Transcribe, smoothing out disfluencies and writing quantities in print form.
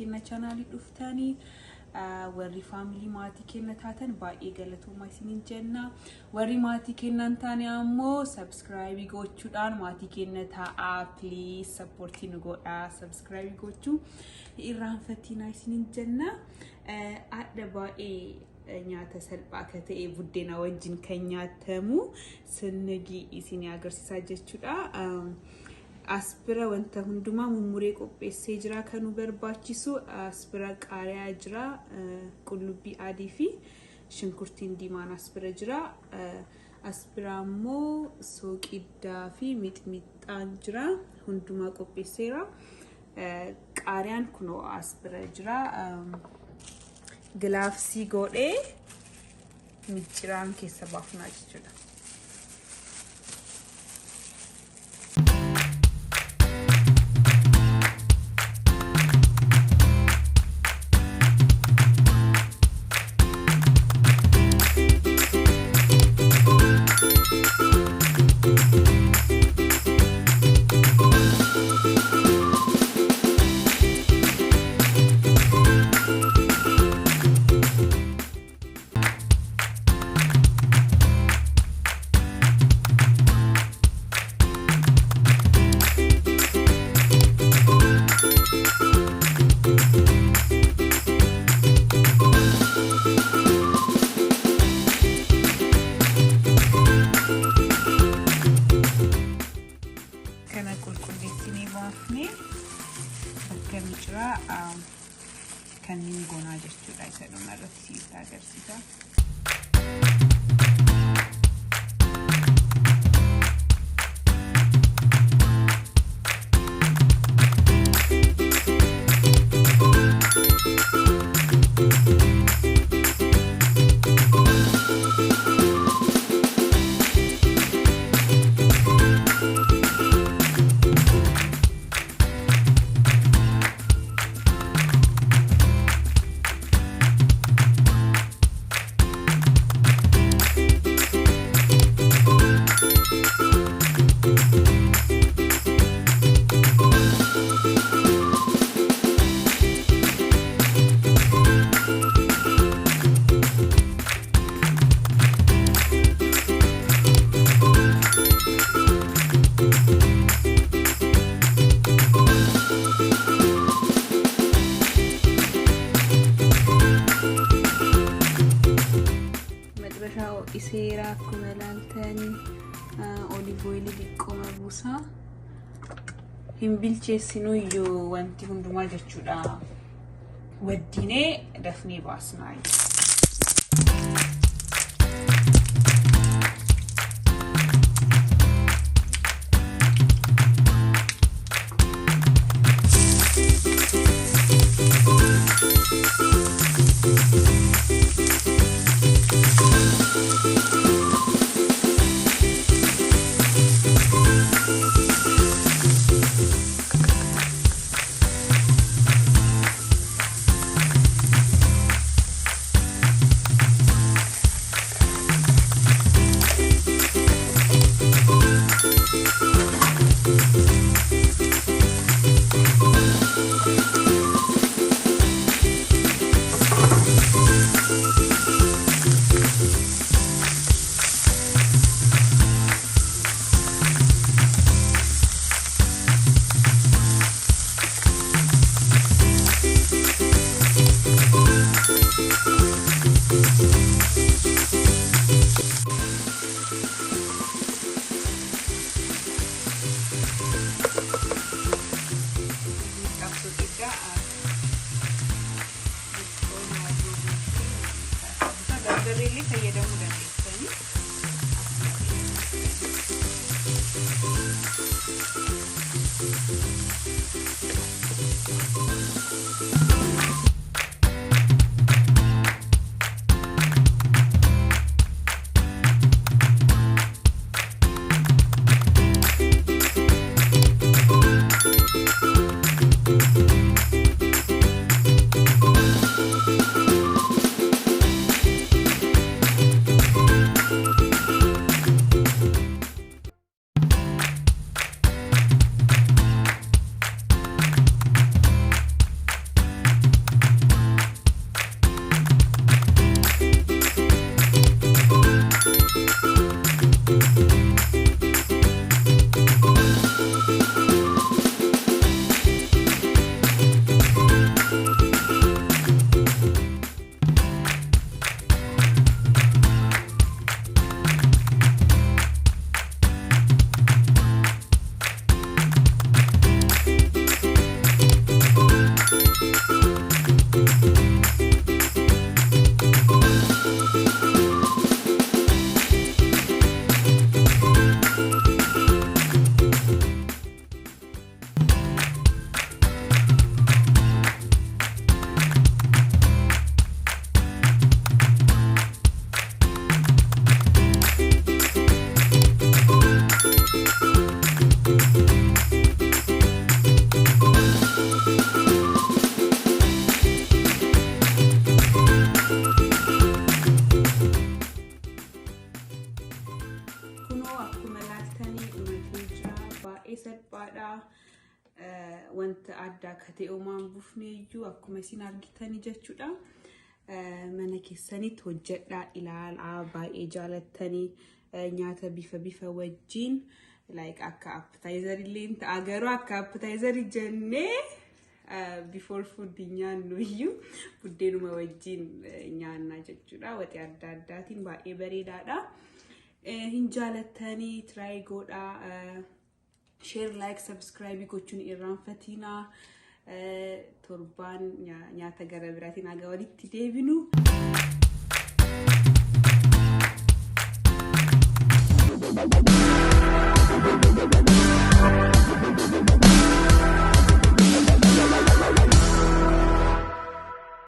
keenya channelii dhuftanii warri family maatii keenya taatan baay'ee galatoomaa isiniin jenna. Warri maatii keenyan taane ammoo subscribe gochuudhaan maatii keenya ta'a. Please support nu godha. Subscribe gochuu irraanfatina isiniin jenna. Adda baay'ee nyaata salphaa akka ta'e buddeena wajjin kan nyaatamu Sinigii isin agarsiisaa jechuudha. Aspira wanta hundumaa mummuree qopheessee jira kan nu barbaachisu. Aspira qaariyaa jira, qullubbii adii fi shunkurtiin diimaan aspira jira. Aspira ammoo soqiddaa fi mixmixaan jira. Hundumaa qopheesseera. Qaariyaan kunoo aspira jira. Gilaafsii godhee miciraan keessa baafnaa jechuudha. Kanneen goonaa jechuudha isa dhumarratti siif agarsiisa. Iseera akkuma ilaaltanii olive oil diqqoma buusaa. Hin bilcheessinu iyyuu wanti hundumaa jechuudha. Waddinee dafnee baasnaa. Really fayyadamuu dandeessanii. salphaadha. Wanta adda akka ta'e uumaan buufneeyyuu akkuma isin argitanii jechuudha. Mana keessanitti hojjedhaa ilaalaa baay'ee jaalattanii nyaata bifa wajjin like akka appetizer illee ta'a garuu akka appetizer jennee before food nyaannu iyyuu buddeenuma wajjin nyaanna jechuudha. Waxii adda addaatiin baay'ee bareedaadha. Hin jaalattanii try godhaa. Share, like, subscribe gochuun irraanfatina. Torbaan nyaata gara biraatiin aga walitti deebinu.